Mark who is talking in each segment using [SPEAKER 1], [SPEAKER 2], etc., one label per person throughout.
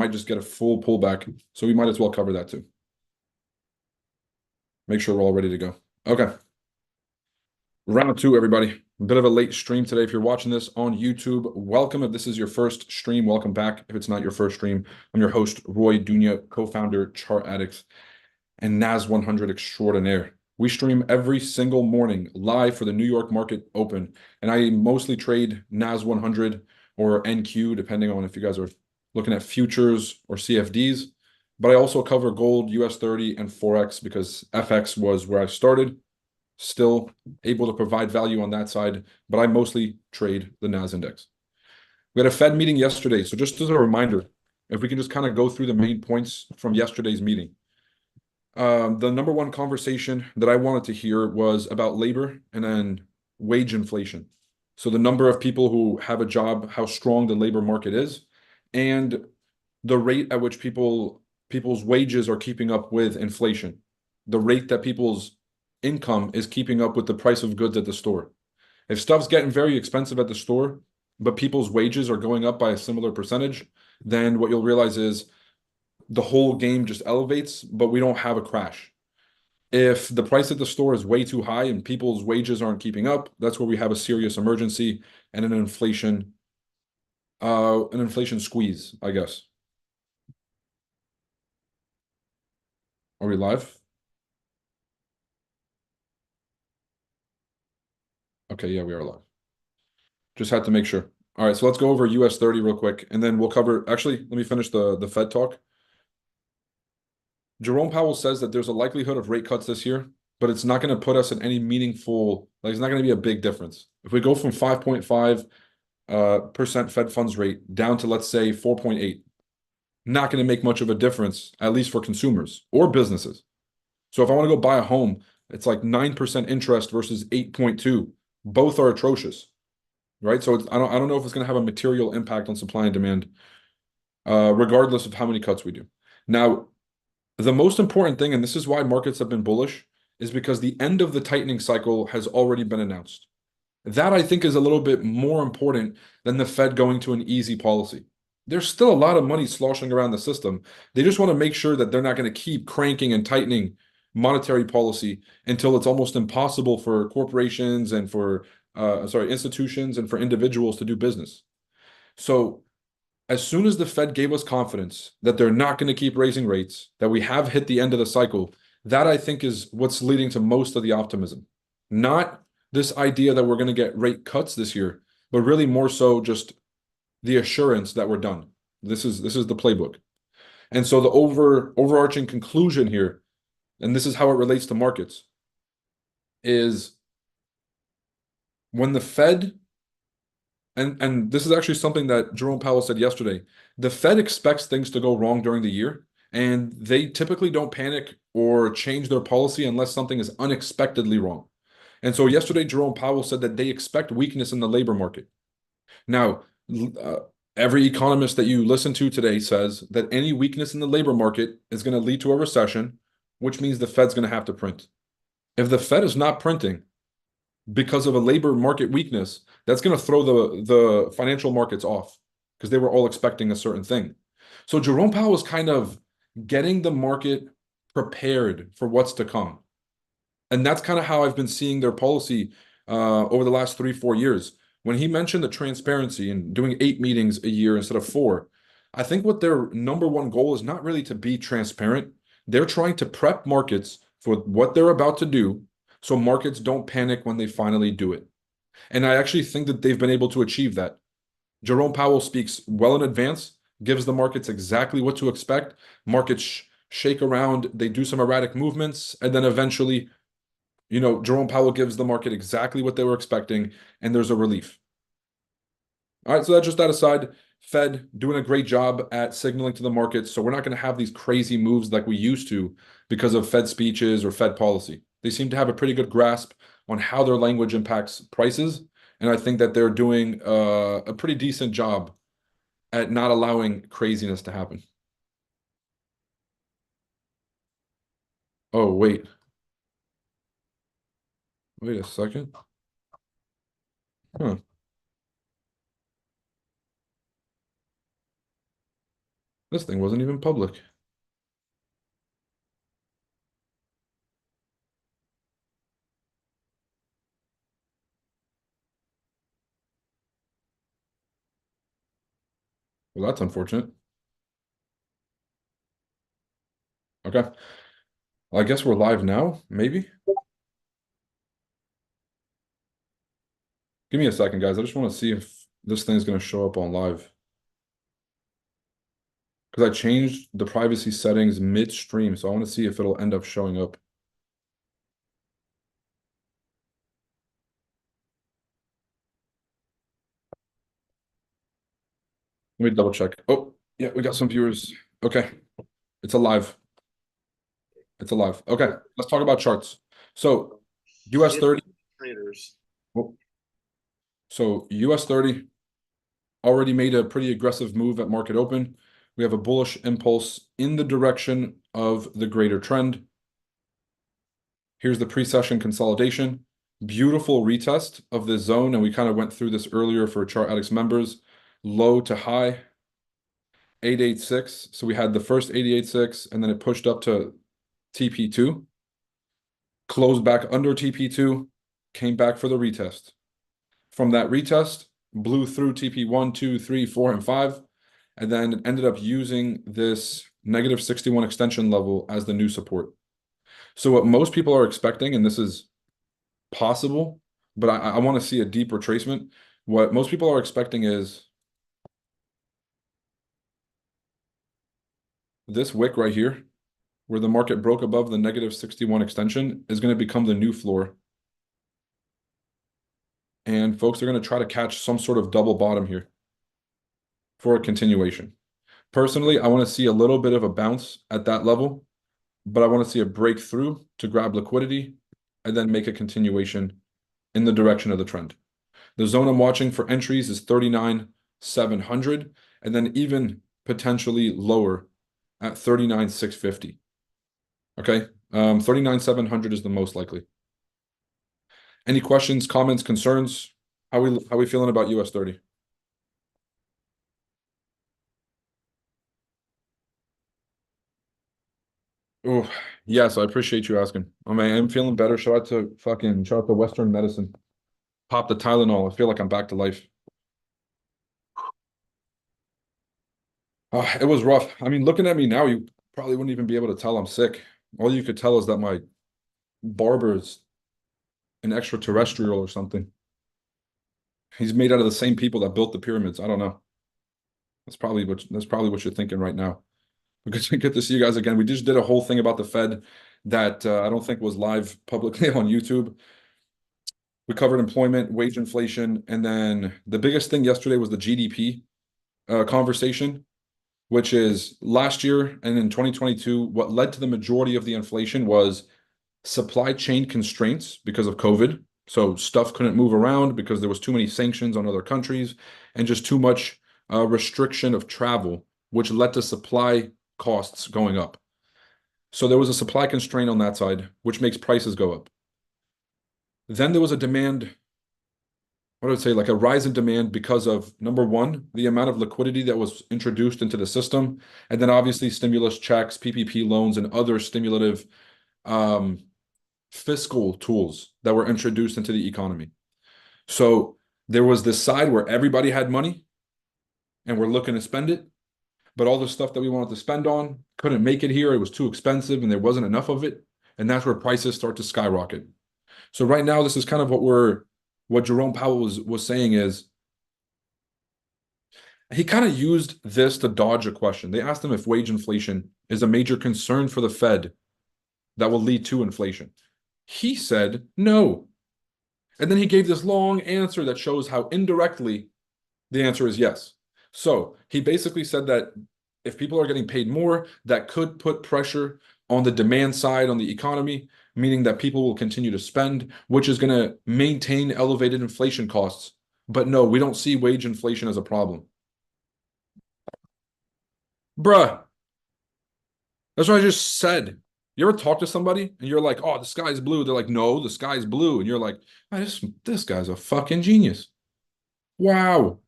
[SPEAKER 1] might just get a full pullback. So we might as well cover that too. Make sure we're all ready to go. Okay. Round two, everybody. A bit of a late stream today. If you're watching this on YouTube, welcome. If this is your first stream, welcome back. If it's not your first stream, I'm your host, Roy Dunya, co-founder, Chart Addicts, and NAS100 extraordinaire. We stream every single morning live for the New York market open. And I mostly trade NAS100 or NQ, depending on if you guys are looking at futures or CFDs. But I also cover gold, US 30, and Forex because FX was where I started. Still able to provide value on that side, but I mostly trade the NAS index. We had a Fed meeting yesterday. So just as a reminder, if we can just kind of go through the main points from yesterday's meeting. The number one conversation that I wanted to hear was about labor and then wage inflation. So the number of people who have a job, how strong the labor market is, and the rate at which people's wages are keeping up with inflation, the rate that people's income is keeping up with the price of goods at the store. If stuff's getting very expensive at the store, but people's wages are going up by a similar percentage, then what you'll realize is the whole game just elevates, but we don't have a crash. If the price at the store is way too high and people's wages aren't keeping up, that's where we have a serious emergency and an inflation squeeze, I guess. Are we live? Okay, yeah, we are live. Just had to make sure. All right, so let's go over US 30 real quick, and then we'll cover. Actually, let me finish the Fed talk. Jerome Powell says that there's a likelihood of rate cuts this year, but it's not going to put us in any meaningful, like it's not going to be a big difference. If we go from 5.5% Fed funds rate down to, let's say, 4.8, not going to make much of a difference, at least for consumers or businesses. So if I want to go buy a home, it's like 9% interest versus 8.2. Both are atrocious, right? So I don't know if it's going to have a material impact on supply and demand, regardless of how many cuts we do. Now, the most important thing, and this is why markets have been bullish, is because the end of the tightening cycle has already been announced. That I think is a little bit more important than the Fed going to an easy policy. There's still a lot of money sloshing around the system. They just want to make sure that they're not going to keep cranking and tightening monetary policy until it's almost impossible for corporations and for institutions and for individuals to do business. So as soon as the Fed gave us confidence that they're not going to keep raising rates, that we have hit the end of the cycle, that I think is what's leading to most of the optimism. Not this idea that we're going to get rate cuts this year, but really more so just the assurance that we're done. This is the playbook. And so the overarching conclusion here, and this is how it relates to markets, is when the Fed, and this is actually something that Jerome Powell said yesterday, the Fed expects things to go wrong during the year, and they typically don't panic or change their policy unless something is unexpectedly wrong. And so yesterday, Jerome Powell said that they expect weakness in the labor market. Now, every economist that you listen to today says that any weakness in the labor market is going to lead to a recession, which means the Fed's going to have to print. If the Fed is not printing because of a labor market weakness, that's going to throw the financial markets off because they were all expecting a certain thing. So Jerome Powell is kind of getting the market prepared for what's to come. And that's kind of how I've been seeing their policy over the last 3-4 years. When he mentioned the transparency and doing 8 meetings a year instead of 4, I think what their number one goal is not really to be transparent. They're trying to prep markets for what they're about to do so markets don't panic when they finally do it. And I actually think that they've been able to achieve that. Jerome Powell speaks well in advance, gives the markets exactly what to expect. Markets shake around, they do some erratic movements, and then eventually Jerome Powell gives the market exactly what they were expecting, and there's a relief. All right, so that's just that aside. Fed doing a great job at signaling to the markets. So we're not going to have these crazy moves like we used to because of Fed speeches or Fed policy. They seem to have a pretty good grasp on how their language impacts prices. And I think that they're doing a pretty decent job at not allowing craziness to happen. Oh, wait. Wait a second. Huh. This thing wasn't even public. Well, that's unfortunate. Okay. Well, I guess we're live now, maybe. Give me a second, guys. I just want to see if this thing's going to show up on live. Because I changed the privacy settings midstream, so I want to see if it'll end up showing up. Let me double check. Oh, yeah, we got some viewers. Okay, it's alive. It's alive. Okay, let's talk about charts. So US 30.
[SPEAKER 2] Traders.
[SPEAKER 1] Oh, so US 30 already made a pretty aggressive move at market open. We have a bullish impulse in the direction of the greater trend. Here's the pre-session consolidation. Beautiful retest of this zone, and we kind of went through this earlier for Chart Addicts members. Low to high, 886. So we had the first 886, and then it pushed up to TP2, closed back under TP2, came back for the retest. From that retest, blew through TP1, 2, 3, 4, and 5, and then ended up using this negative 61 extension level as the new support. So what most people are expecting, and this is possible, but I want to see a deep retracement. What most people are expecting is this wick right here, where the market broke above the negative 61 extension, is going to become the new floor. And folks are going to try to catch some sort of double bottom here for a continuation. Personally, I want to see a little bit of a bounce at that level, but I want to see a breakthrough to grab liquidity and then make a continuation in the direction of the trend. The zone I'm watching for entries is 39,700, and then even potentially lower at 39,650. Okay, 39,700 is the most likely. Any questions, comments, concerns? How we feeling about US 30? Oh, yes, I appreciate you asking. I mean, I'm feeling better. Shout out to Western medicine. Pop the Tylenol. I feel like I'm back to life. It was rough. I mean, looking at me now, you probably wouldn't even be able to tell I'm sick. All you could tell is that my barber's an extraterrestrial or something. He's made out of the same people that built the pyramids. I don't know. That's probably what you're thinking right now. Because good to see you guys again. We just did a whole thing about the Fed that I don't think was live publicly on YouTube. We covered employment, wage inflation, and then the biggest thing yesterday was the GDP conversation, which is last year and in 2022, what led to the majority of the inflation was supply chain constraints because of COVID. So stuff couldn't move around because there was too many sanctions on other countries and just too much restriction of travel, which led to supply costs going up. So there was a supply constraint on that side, which makes prices go up. Then there was a demand, what I would say, like a rise in demand because of number one, the amount of liquidity that was introduced into the system, and then obviously stimulus checks, PPP loans, and other stimulative fiscal tools that were introduced into the economy. So there was this side where everybody had money and we're looking to spend it, but all the stuff that we wanted to spend on couldn't make it here. It was too expensive and there wasn't enough of it. And that's where prices start to skyrocket. So right now, this is kind of what Jerome Powell was saying is he kind of used this to dodge a question. They asked him if wage inflation is a major concern for the Fed that will lead to inflation. He said no. And then he gave this long answer that shows how indirectly the answer is yes. So he basically said that if people are getting paid more, that could put pressure on the demand side on the economy, meaning that people will continue to spend, which is going to maintain elevated inflation costs. But no, we don't see wage inflation as a problem. Bruh, that's what I just said. You ever talk to somebody and you're like, oh, the sky's blue? They're like, no, the sky's blue. And you're like, oh, this guy's a fucking genius. Wow.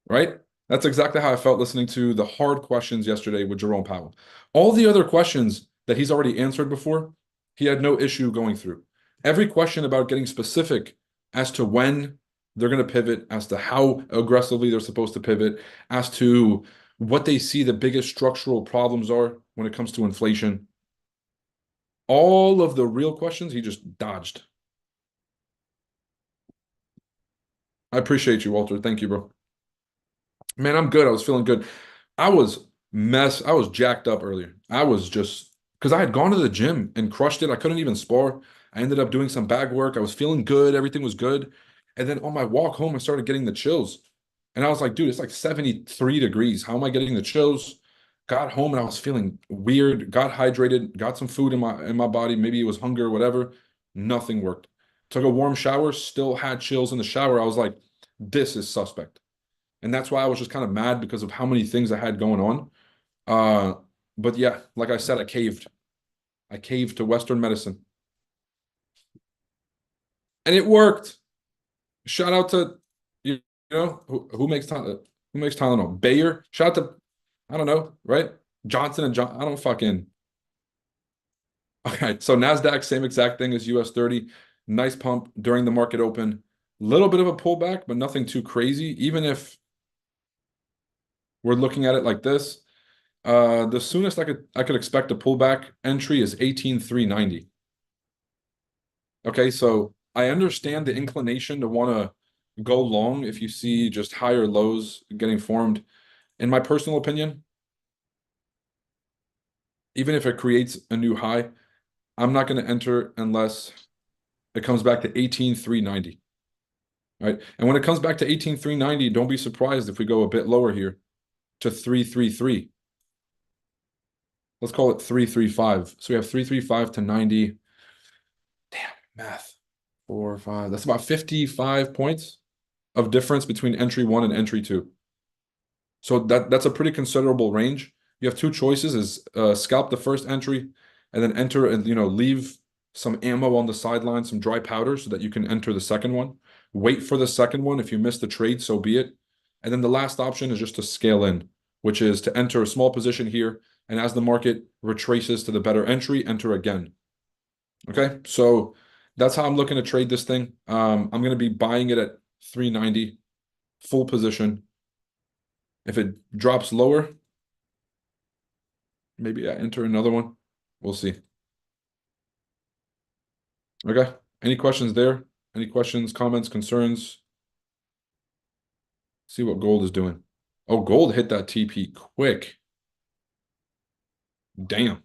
[SPEAKER 1] Right? That's exactly how I felt listening to the hard questions yesterday with Jerome Powell. All the other questions that he's already answered before, he had no issue going through. Every question about getting specific as to when they're going to pivot, as to how aggressively they're supposed to pivot, as to what they see the biggest structural problems are when it comes to inflation. All of the real questions he just dodged. I appreciate you, Walter. Thank you, bro. Man, I'm good. I was feeling good. I was jacked up earlier. I was just because I had gone to the gym and crushed it. I couldn't even spar. I ended up doing some bag work. I was feeling good. Everything was good. And then on my walk home, I started getting the chills. And I was like, dude, it's like 73 degrees. How am I getting the chills? Got home and I was feeling weird. Got hydrated, got some food in my body. Maybe it was hunger or whatever. Nothing worked. Took a warm shower, still had chills in the shower. I was like, this is suspect. And that's why I was just kind of mad because of how many things I had going on. Uh, but yeah, like I said, I caved. I caved to Western medicine, and it worked. Shout out to who makes who makes Tylenol? Bayer. Shout out to I don't know, right? Johnson and John. I don't fucking. Okay, so Nasdaq, same exact thing as US 30. Nice pump during the market open. Little bit of a pullback, but nothing too crazy. Even if we're looking at it like this, the soonest I could expect a pullback entry is 18,390. Okay, so I understand the inclination to want to go long if you see just higher lows getting formed. In my personal opinion, even if it creates a new high, I'm not going to enter unless it comes back to 18,390. Right? And when it comes back to 18,390, don't be surprised if we go a bit lower here to 333. Let's call it 335. So we have 335 to 90. Damn, math. 4, 5. That's about 55 points of difference between entry one and entry two. So that's a pretty considerable range. You have two choices: is scalp the first entry and then enter and leave some ammo on the sideline, some dry powder, so that you can enter the second one. Wait for the second one. If you miss the trade, so be it. And then the last option is just to scale in, which is to enter a small position here, and as the market retraces to the better entry, enter again. Okay, so that's how I'm looking to trade this thing. I'm going to be buying it at 390, full position. If it drops lower, maybe I enter another one. We'll see. Okay. Any questions there? Any questions, comments, concerns? See what gold is doing. Oh, gold hit that TP quick. Damn.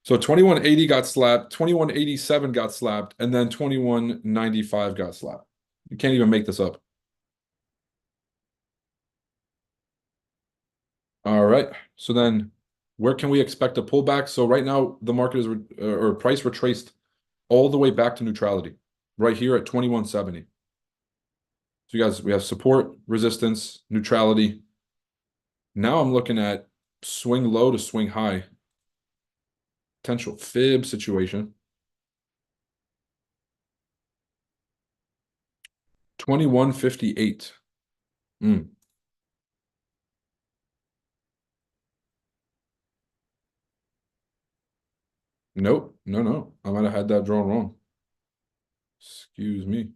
[SPEAKER 1] So 2180 got slapped, 2187 got slapped, and then 2195 got slapped. You can't even make this up. All right. So then where can we expect a pullback? So right now the market is or price retraced all the way back to neutrality right here at 2170. So you guys, we have support, resistance, neutrality. Now I'm looking at swing low to swing high. Potential fib situation. 2158. Mm. Nope. No, no. I might have had that drawn wrong. Excuse me.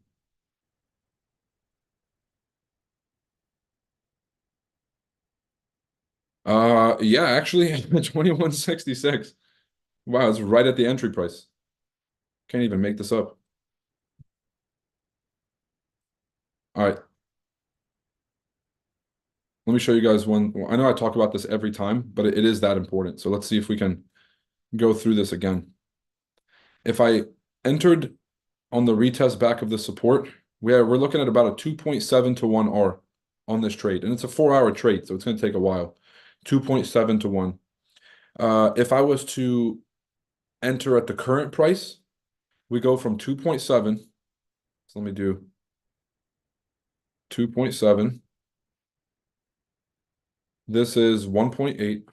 [SPEAKER 1] Yeah, actually 2166. Wow, it's right at the entry price. Can't even make this up. All right. Let me show you guys one. Well, I know I talk about this every time, but it is that important. So let's see if we can go through this again. If I entered on the retest back of the support, we're looking at about a 2.7 to 1 R on this trade. And it's a 4-hour trade, so it's going to take a while. 2.7 to 1. If I was to enter at the current price, we go from 2.7. So let me do 2.7. This is 1.8.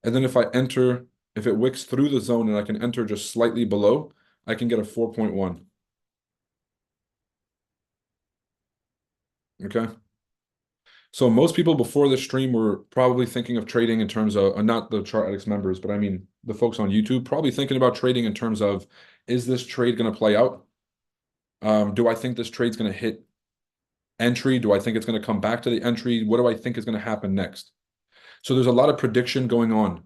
[SPEAKER 1] And then if it wicks through the zone and I can enter just slightly below, I can get a 4.1. Okay. So most people before the stream were probably thinking of trading in terms of not the Chart Addicts members, but I mean the folks on YouTube probably thinking about trading in terms of, is this trade going to play out? Do I think this trade's going to hit entry? Do I think it's going to come back to the entry? What do I think is going to happen next? So there's a lot of prediction going on.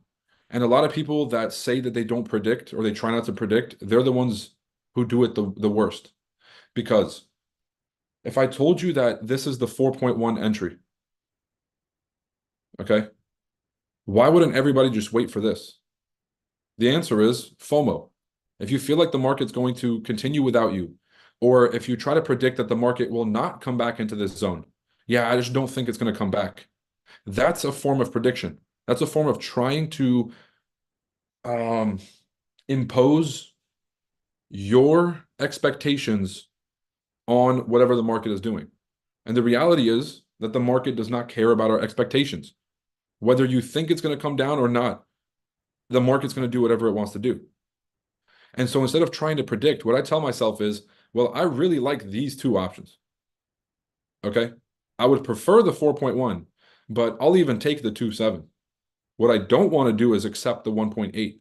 [SPEAKER 1] And a lot of people that say that they don't predict or they try not to predict, they're the ones who do it the worst. Because if I told you that this is the 4.1 entry, okay, why wouldn't everybody just wait for this? The answer is FOMO. If you feel like the market's going to continue without you, or if you try to predict that the market will not come back into this zone, yeah, I just don't think it's going to come back. That's a form of prediction. That's a form of trying to um, impose your expectations on whatever the market is doing. And the reality is that the market does not care about our expectations. Whether you think it's going to come down or not, the market's going to do whatever it wants to do. And so instead of trying to predict, what I tell myself is, well, I really like these two options. Okay. I would prefer the 4.1, but I'll even take the 2.7. What I don't want to do is accept the 1.8.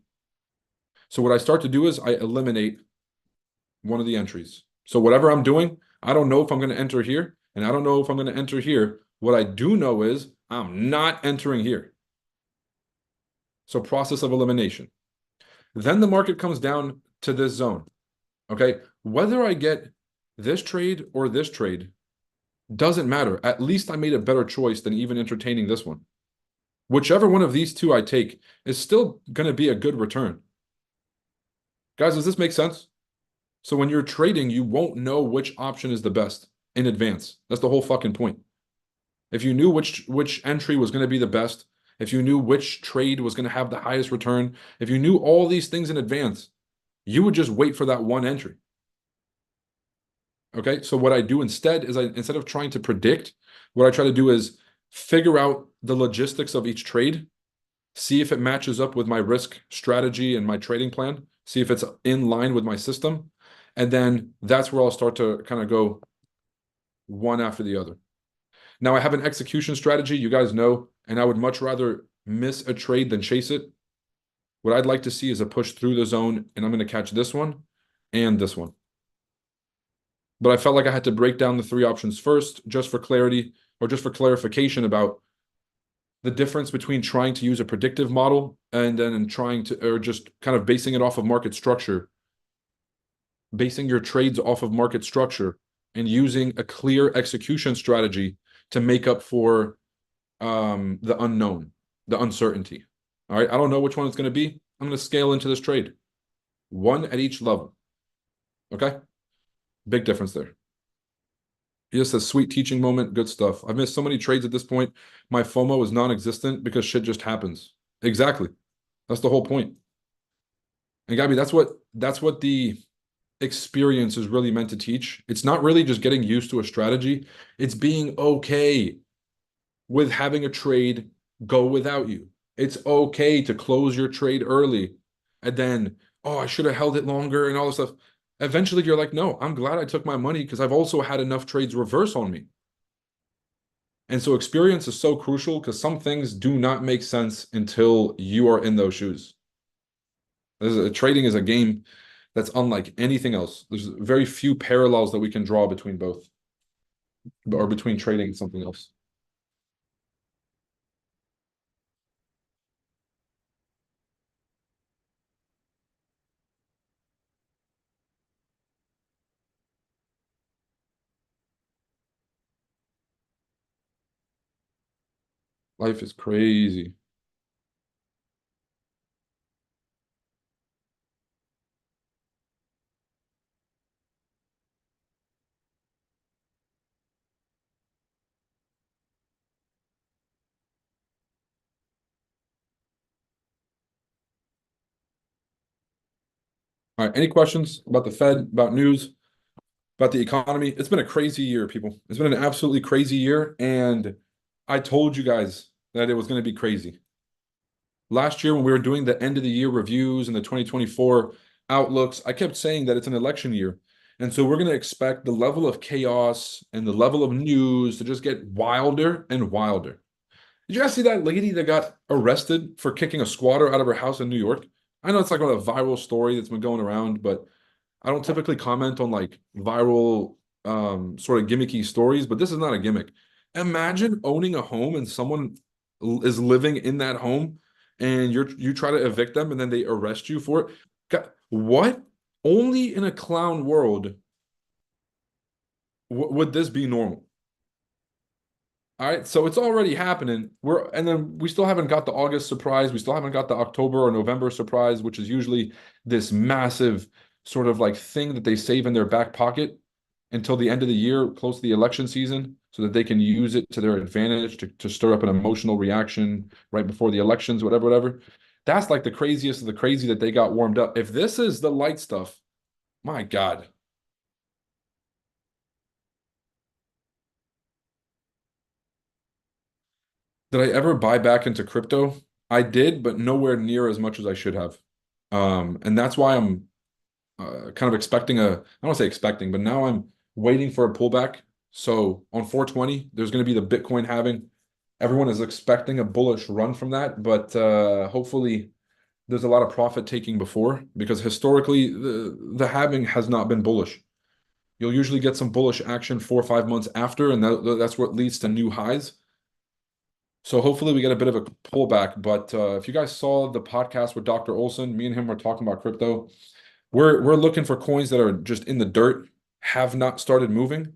[SPEAKER 1] So what I start to do is I eliminate one of the entries. So whatever I'm doing, I don't know if I'm going to enter here, and I don't know if I'm going to enter here. What I do know is I'm not entering here. So process of elimination. Then the market comes down to this zone. Okay. Whether I get this trade or this trade doesn't matter. At least I made a better choice than even entertaining this one. Whichever one of these two I take is still going to be a good return. Guys, does this make sense? So when you're trading, you won't know which option is the best in advance. That's the whole fucking point. If you knew which entry was going to be the best, if you knew which trade was going to have the highest return, if you knew all these things in advance, you would just wait for that one entry. Okay, so what I do instead is instead of trying to predict, what I try to do is figure out the logistics of each trade, see if it matches up with my risk strategy and my trading plan, see if it's in line with my system, and then that's where I'll start to kind of go one after the other. Now I have an execution strategy, you guys know, and I would much rather miss a trade than chase it. What I'd like to see is a push through the zone, and I'm going to catch this one and this one. But I felt like I had to break down the three options first, just for clarity or just for clarification about the difference between trying to use a predictive model and then trying to, or just kind of basing it off of market structure, basing your trades off of market structure and using a clear execution strategy to make up for the unknown, the uncertainty. All right, I don't know which one it's going to be. I'm going to scale into this trade, one at each level. Okay, big difference there. Just a sweet teaching moment, good stuff. I've missed so many trades at this point. My FOMO is non-existent because shit just happens. Exactly. That's the whole point. And Gabby, that's what the experience is really meant to teach. It's not really just getting used to a strategy. It's being okay with having a trade go without you. It's okay to close your trade early and then, oh, I should have held it longer and all this stuff. Eventually you're like, no, I'm glad I took my money because I've also had enough trades reverse on me. And so experience is so crucial because some things do not make sense until you are in those shoes. Trading is a game that's unlike anything else. There's very few parallels that we can draw between both, or between trading and something else. Life is crazy. All right, any questions about the Fed, about news, about the economy? It's been a crazy year, people. It's been an absolutely crazy year, and I told you guys that it was going to be crazy. Last year, when we were doing the end of the year reviews and the 2024 outlooks, I kept saying that it's an election year. And so we're going to expect the level of chaos and the level of news to just get wilder and wilder. Did you guys see that lady that got arrested for kicking a squatter out of her house in New York? I know it's like a viral story that's been going around, but I don't typically comment on like viral sort of gimmicky stories, but this is not a gimmick. Imagine owning a home and someone is living in that home and you try to evict them and then they arrest you for it. What? Only in a clown world would this be normal? All right, so it's already happening. And then we still haven't got the August surprise. We still haven't got the October or November surprise, which is usually this massive sort of like thing that they save in their back pocket until the end of the year, close to the election season, so that they can use it to their advantage to stir up an emotional reaction right before the elections, whatever, whatever. That's like the craziest of the crazy that they got warmed up. If this is the light stuff, my God. Did I ever buy back into crypto? I did, but nowhere near as much as I should have. And that's why I'm kind of expecting I don't want to say expecting, but now I'm waiting for a pullback. So on 420, there's going to be the Bitcoin halving. Everyone is expecting a bullish run from that, but hopefully there's a lot of profit taking before because historically the halving has not been bullish. You'll usually get some bullish action 4 or 5 months after, and that's what leads to new highs. So hopefully we get a bit of a pullback. But if you guys saw the podcast with Dr. Olson, me and him were talking about crypto. We're looking for coins that are just in the dirt, have not started moving,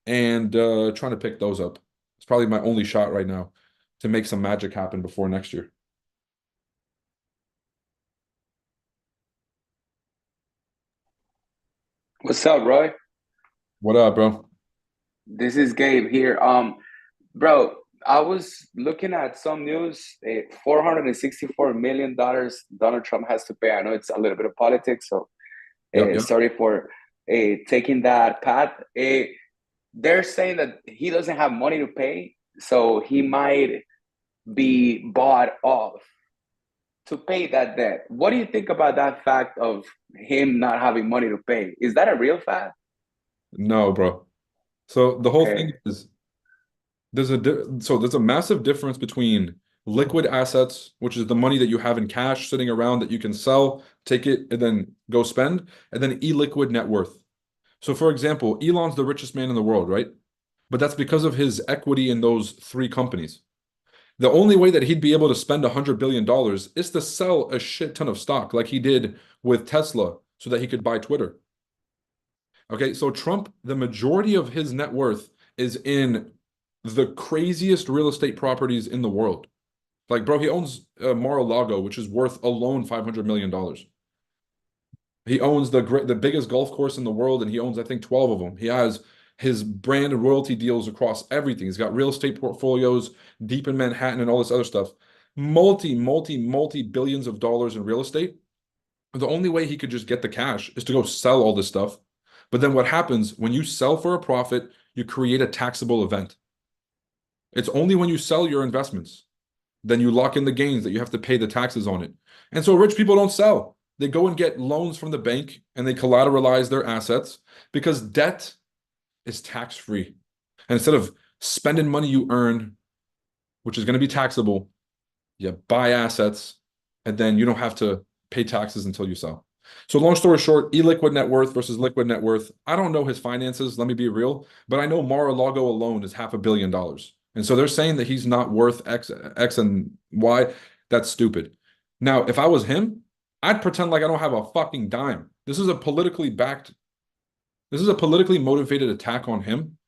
[SPEAKER 1] and trying to pick those up. It's probably my only shot right now to make some magic happen before next year.
[SPEAKER 2] What's up, Roy?
[SPEAKER 1] What up, bro?
[SPEAKER 2] This is Gabe here. Bro, I was looking at some news. $464 million Donald Trump has to pay. I know it's a little bit of politics, so
[SPEAKER 1] Yep, yep.
[SPEAKER 2] sorry for taking that path. They're saying that he doesn't have money to pay, so he might be bought off to pay that debt. What do you think about that fact of him not having money to pay? Is that a real fact?
[SPEAKER 1] No, bro. So the whole thing
[SPEAKER 2] Okay.
[SPEAKER 1] is there's a massive difference between liquid assets, which is the money that you have in cash sitting around that you can sell, take it, and then go spend, and then illiquid net worth. So, for example, Elon's the richest man in the world, right? But that's because of his equity in those three companies. The only way that he'd be able to spend $100 billion is to sell a shit ton of stock, like he did with Tesla, so that he could buy Twitter. Okay, so Trump, the majority of his net worth is in the craziest real estate properties in the world. Like, bro, he owns Mar-a-Lago, which is worth alone $500 million. He owns the biggest golf course in the world, and he owns, I think, 12 of them. He has his brand and royalty deals across everything. He's got real estate portfolios deep in Manhattan and all this other stuff. Multi billions of dollars in real estate. The only way he could just get the cash is to go sell all this stuff. But then what happens when you sell for a profit, you create a taxable event. It's only when you sell your investments, then you lock in the gains that you have to pay the taxes on it. And so rich people don't sell. They go and get loans from the bank and they collateralize their assets because debt is tax free. And instead of spending money you earn, which is going to be taxable, you buy assets and then you don't have to pay taxes until you sell. So long story short, illiquid net worth versus liquid net worth. I don't know his finances, let me be real, but I know Mar-a-Lago alone is $500 million. And so they're saying that he's not worth X and Y. That's stupid. Now, if I was him, I'd pretend like I don't have a fucking dime. This is a politically motivated attack on him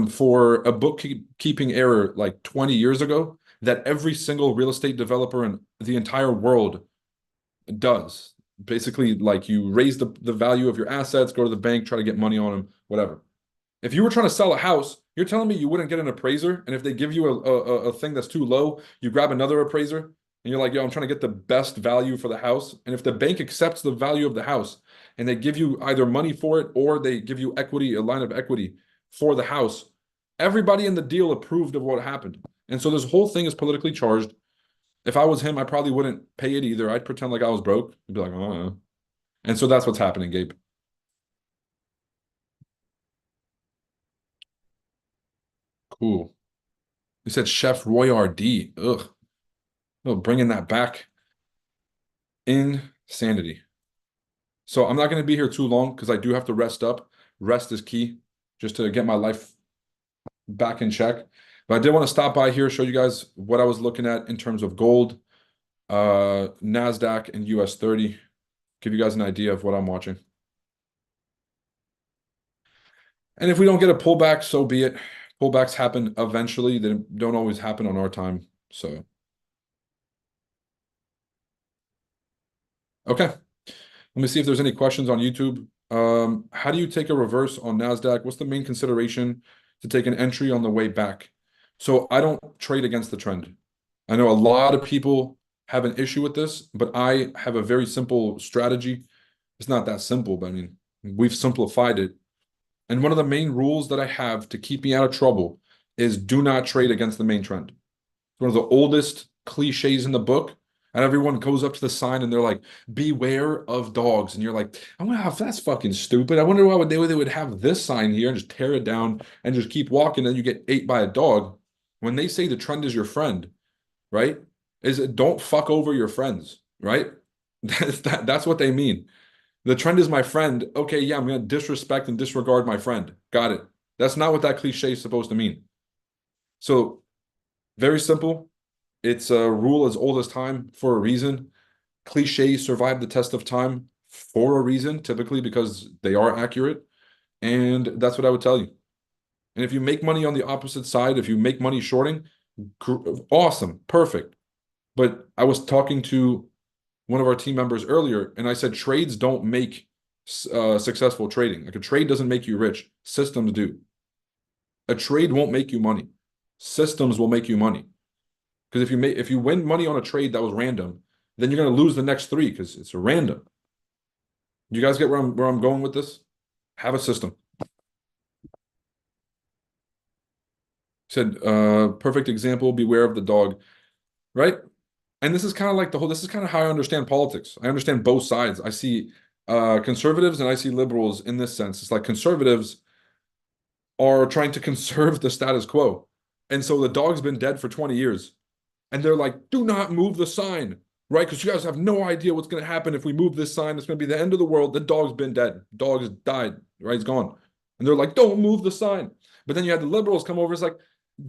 [SPEAKER 1] for a bookkeeping error like 20 years ago that every single real estate developer in the entire world does. Basically, like you raise the value of your assets, go to the bank, try to get money on them, whatever. If you were trying to sell a house, you're telling me you wouldn't get an appraiser, and if they give you a thing that's too low, you grab another appraiser, and you're like, yo, I'm trying to get the best value for the house. And if the bank accepts the value of the house and they give you either money for it or they give you equity, a line of equity for the house, everybody in the deal approved of what happened. And so this whole thing is politically charged. If I was him, I probably wouldn't pay it either. I'd pretend like I was broke. I'd be like, oh. And so that's what's happening, Gabe. Cool. You said Chef Royardee. Ugh. No, bringing that back. Insanity. So I'm not going to be here too long because I do have to rest up. Rest is key just to get my life back in check. But I did want to stop by here, show you guys what I was looking at in terms of gold, NASDAQ, and US 30. Give you guys an idea of what I'm watching. And if we don't get a pullback, so be it. Pullbacks happen eventually. They don't always happen on our time. So, okay. Let me see if there's any questions on YouTube. How do you take a reverse on NASDAQ? What's the main consideration to take an entry on the way back? So I don't trade against the trend. I know a lot of people have an issue with this, but I have a very simple strategy. It's not that simple, but I mean, we've simplified it. And one of the main rules that I have to keep me out of trouble is do not trade against the main trend. It's one of the oldest cliches in the book. And everyone goes up to the sign and they're like, beware of dogs. And you're like, I wonder how that's fucking stupid. I wonder why they would have this sign here and just tear it down and just keep walking and you get ate by a dog. When they say the trend is your friend, right? Is it don't fuck over your friends, right? That's what they mean. The trend is my friend. Okay, yeah, I'm gonna disrespect and disregard my friend. Got it. That's not what that cliche is supposed to mean. So very simple. It's a rule as old as time for a reason. Cliches survive the test of time for a reason, typically because they are accurate. And that's what I would tell you. And if you make money on the opposite side, if you make money shorting, awesome, perfect. But I was talking to one of our team members earlier, and I said trades don't make successful trading. Like a trade doesn't make you rich. Systems do. A trade won't make you money. Systems will make you money. Because if you win money on a trade that was random, then you're going to lose the next three because it's a random. You guys get where I'm going with this? Have a system. Said perfect example, beware of the dog, right? And this is kind of like this is kind of how I understand politics. I understand both sides. I see conservatives and I see liberals in this sense. It's like conservatives are trying to conserve the status quo. And so the dog's been dead for 20 years. And they're like, do not move the sign, right? Because you guys have no idea what's going to happen if we move this sign. It's going to be the end of the world. The dog's been dead. Dog has died, right? He's gone. And they're like, don't move the sign. But then you had the liberals come over. It's like,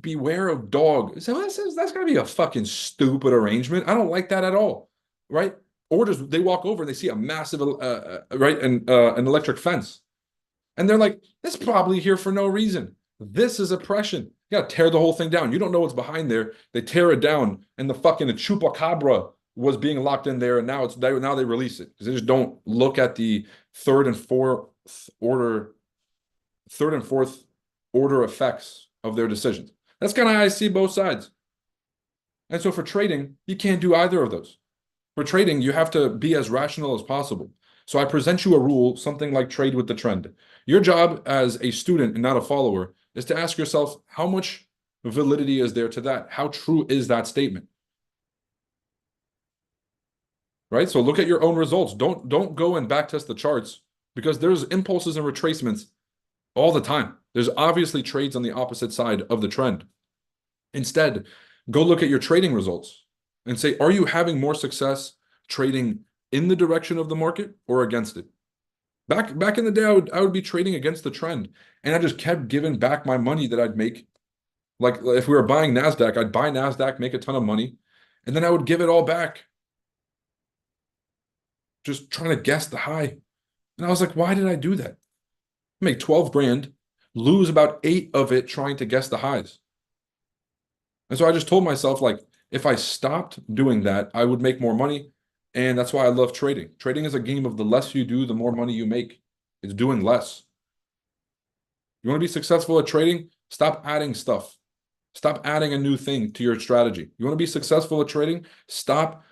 [SPEAKER 1] beware of dog. So that's going to be a fucking stupid arrangement. I don't like that at all, right? Or just they walk over and they see a massive, right, an electric fence. And they're like, it's probably here for no reason. This is oppression. You gotta tear the whole thing down. You don't know what's behind there. They tear it down, and the chupacabra was being locked in there, and now now they release it because they just don't look at the order, third and fourth order effects of their decisions. That's kind of how I see both sides. And so for trading, you can't do either of those. For trading, you have to be as rational as possible. So I present you a rule, something like trade with the trend. Your job as a student and not a follower is to ask yourself, how much validity is there to that? How true is that statement? Right? So look at your own results. Don't go and backtest the charts because there's impulses and retracements all the time. There's obviously trades on the opposite side of the trend. Instead, go look at your trading results and say, are you having more success trading in the direction of the market or against it? Back in the day, I would be trading against the trend, and I just kept giving back my money that I'd make. Like if we were buying NASDAQ, I'd buy NASDAQ, make a ton of money, and then I would give it all back, just trying to guess the high. And I was like, why did I do that? Make 12 grand, lose about 8 of it trying to guess the highs. And so I just told myself, like, if I stopped doing that, I would make more money. And that's why I love trading. Trading is a game of the less you do, the more money you make. It's doing less. You want to be successful at trading? Stop adding stuff. Stop adding a new thing to your strategy. You want to be successful at trading? Stop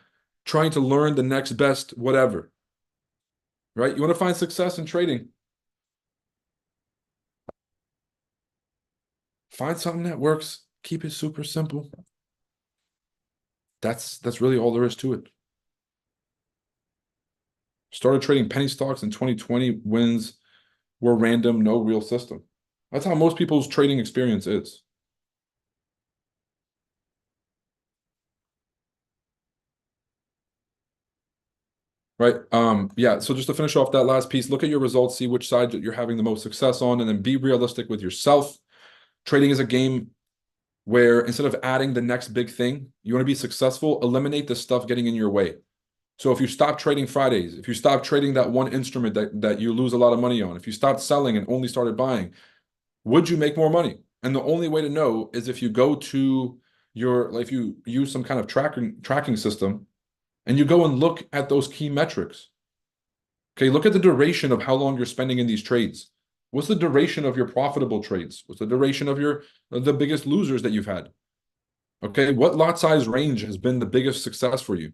[SPEAKER 1] trying to learn the next best whatever. Right? You want to find success in trading? Find something that works. Keep it super simple. That's really all there is to it. Started trading penny stocks in 2020. Wins were random, no real system. That's how most people's trading experience is. right? Yeah. So just to finish off that last piece, look at your results, see which side that you're having the most success on, and then be realistic with yourself. Trading is a game where instead of adding the next big thing, you want to be successful, eliminate the stuff getting in your way. So if you stop trading Fridays, if you stop trading that one instrument that you lose a lot of money on, if you stopped selling and only started buying, would you make more money? And the only way to know is if you go to your, like if you use some kind of tracking system and you go and look at those key metrics. Okay, look at the duration of how long you're spending in these trades. What's the duration of your profitable trades? What's the duration of your the biggest losers that you've had? Okay, what lot size range has been the biggest success for you?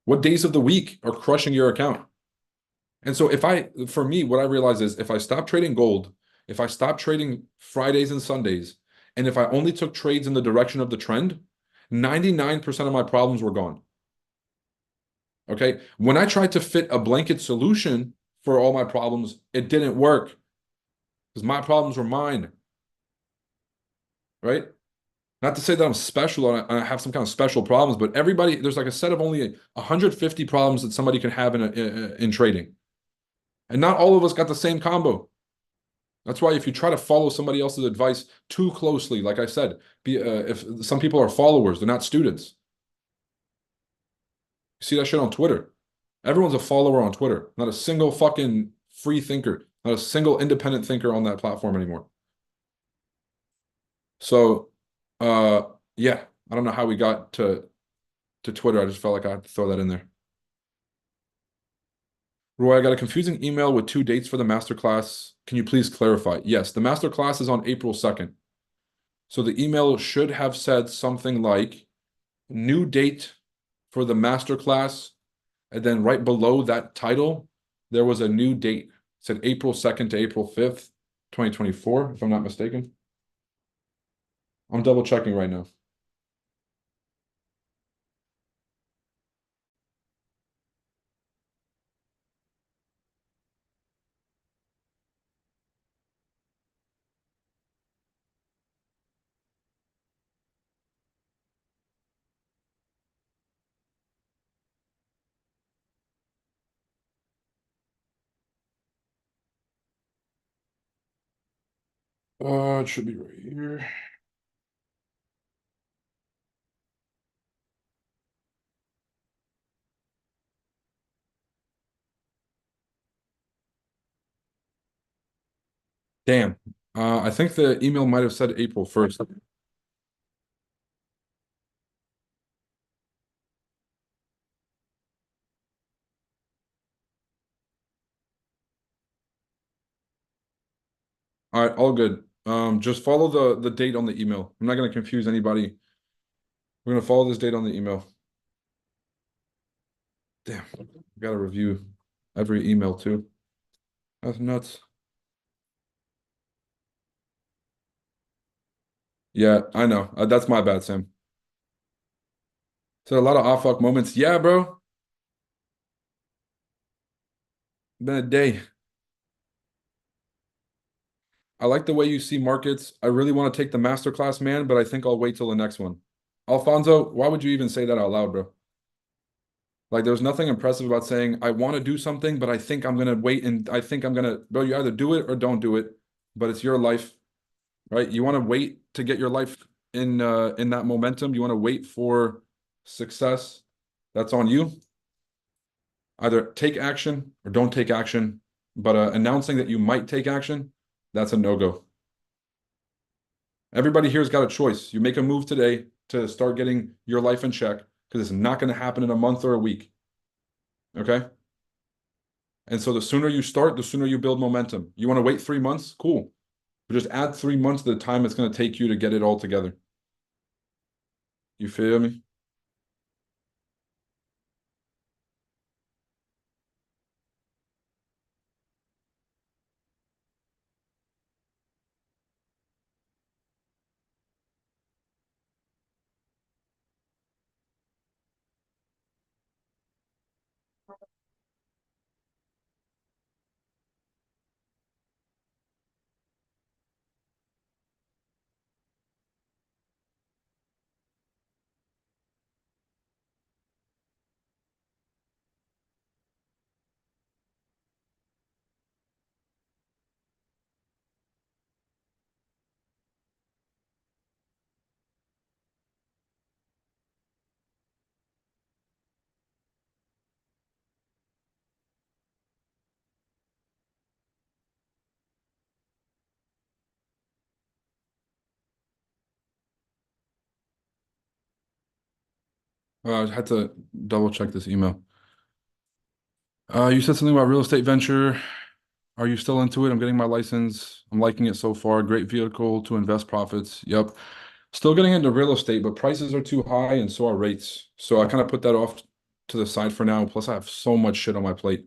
[SPEAKER 1] What days of the week are crushing your account? And so for me, what I realize is if I stop trading gold, if I stop trading Fridays and Sundays, and if I only took trades in the direction of the trend, 99% of my problems were gone. Okay. When I tried to fit a blanket solution for all my problems, it didn't work because my problems were mine. Right. Not to say that I'm special and I have some kind of special problems, but everybody, there's like a set of only 150 problems that somebody can have in trading. And not all of us got the same combo. That's why if you try to follow somebody else's advice too closely, like I said, if some people are followers, they're not students. You see that shit on Twitter. Everyone's a follower on Twitter. Not a single fucking free thinker, not a single independent thinker on that platform anymore. So, uh, yeah, I don't know how we got to Twitter. I just felt like I had to throw that in there. Roy, I got a confusing email with two dates for the masterclass. Can you please clarify? Yes, the masterclass is on April 2nd. So the email should have said something like new date for the masterclass. And then right below that title, there was a new date. It said April 2nd to April 5th, 2024, if I'm not mistaken. I'm double checking right now. It should be right here. Damn. I think the email might have said April 1st. All right, all good. Just follow the date on the email. I'm not going to confuse anybody. We're going to follow this date on the email. Damn, got to review every email too. That's nuts. Yeah, I know. That's my bad, Sam. So a lot of off fuck moments. Yeah, bro. Been a day. I like the way you see markets. I really want to take the masterclass, man, but I think I'll wait till the next one. Alfonso, why would you even say that out loud, bro? Like, there's nothing impressive about saying, I want to do something, but I think I'm gonna wait and I think I'm gonna, bro, you either do it or don't do it, but it's your life, right? You want to wait to get your life in that momentum. You want to wait for success. That's on you. Either take action or don't take action. But announcing that you might take action, that's a no-go. Everybody here's got a choice. You make a move today to start getting your life in check because it's not going to happen in a month or a week. Okay. And so the sooner you start, the sooner you build momentum. You want to wait 3 months? Cool. But just add 3 months to the time it's going to take you to get it all together. You feel me? I had to double check this email. You said something about real estate venture. Are you still into it? I'm getting my license. I'm liking it so far. Great vehicle to invest profits. Yep. Still getting into real estate, but prices are too high and so are rates. So I kind of put that off to the side for now. Plus, I have so much shit on my plate.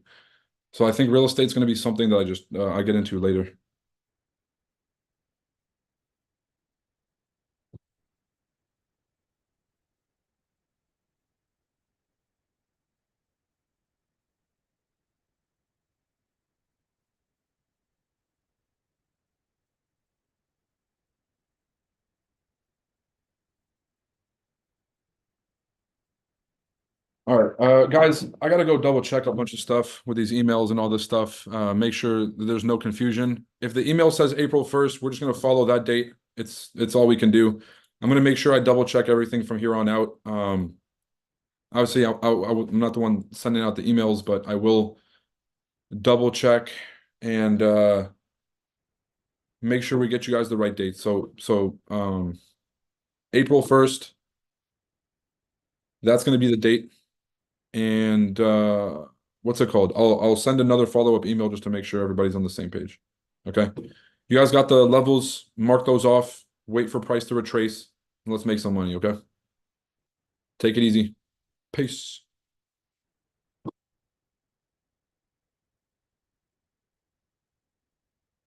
[SPEAKER 1] So I think real estate's going to be something that I get into later. All right, guys, I gotta go double check a bunch of stuff with these emails and all this stuff. Make sure that there's no confusion. If the email says April 1st, we're just gonna follow that date. It's all we can do. I'm gonna make sure I double check everything from here on out. Obviously, I'm not the one sending out the emails, but I will double check and make sure we get you guys the right date. So April 1st, that's gonna be the date. And what's it called? I'll send another follow-up email just to make sure everybody's on the same page. Okay. You guys got the levels, mark those off, wait for price to retrace, and let's make some money, okay? Take it easy. Peace.